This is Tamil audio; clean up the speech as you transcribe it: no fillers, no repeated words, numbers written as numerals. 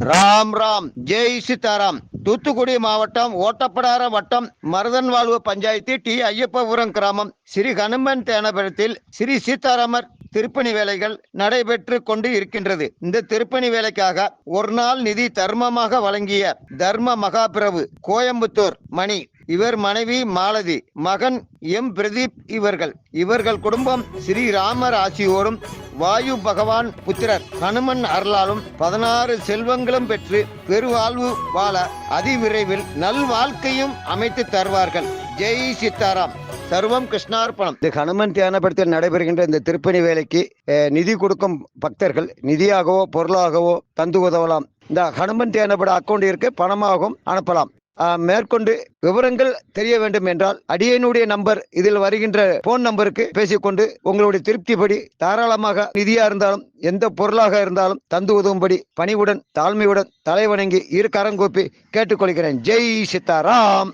ராம் ராம் ஜெய் சீதாராம். தூத்துக்குடி மாவட்டம் ஓட்டப்படார வட்டம் மருதன்வாழ்வு பஞ்சாயத்து டி ஐயப்பபுரம் கிராமம் ஸ்ரீ ஹனுமன் தேனபுரத்தில் ஸ்ரீ சீதாராமர் திருப்பணி வேலைகள் நடைபெற்று கொண்டு இருக்கின்றது. இந்த திருப்பணி வேலைக்காக ஒரு நாள் நிதி தர்மமாக வழங்கிய தர்ம மகாபிரபு கோயம்புத்தூர் மணி, இவர் மனைவி மாலதி, மகன் எம் பிரதீப், இவர்கள் குடும்பம் ஸ்ரீராமர் ஆசியோடும் வாயு பகவான் புத்திரர் ஹனுமன் அருளாலும் 16 செல்வங்களும் பெற்று பெருவாழ்வு வாழ அதிவிரைவில் நல்வாழ்க்கையும் அமைத்து தருவார்கள். ஜெய் சீதாராம். சர்வம் கிருஷ்ணார்ப்பணம். இந்த ஹனுமன் தியானபுரத்தில் நடைபெறுகின்ற இந்த திருப்பணி வேலைக்கு நிதி கொடுக்கும் பக்தர்கள் நிதியாகவோ பொருளாகவோ தந்து உதவலாம். இந்த ஹனுமன் தியானபுர அக்கௌண்டிற்கு பணமாகவும் அனுப்பலாம். மேற்கொண்டு விவரங்கள் தெரிய வேண்டும் என்றால் அடியனுடைய நம்பர் இதில் வருகின்ற போன் நம்பருக்கு பேசிக்கொண்டு உங்களுடைய திருப்திப்படி தாராளமாக நிதியா இருந்தாலும் எந்த பொருளாக இருந்தாலும் தந்து உதவும்படி பணிவுடன் தாழ்மையுடன் தலைவணங்கி இரு கரங்கூப்பி கேட்டுக்கொள்கிறேன். ஜெய் சீதாராம்.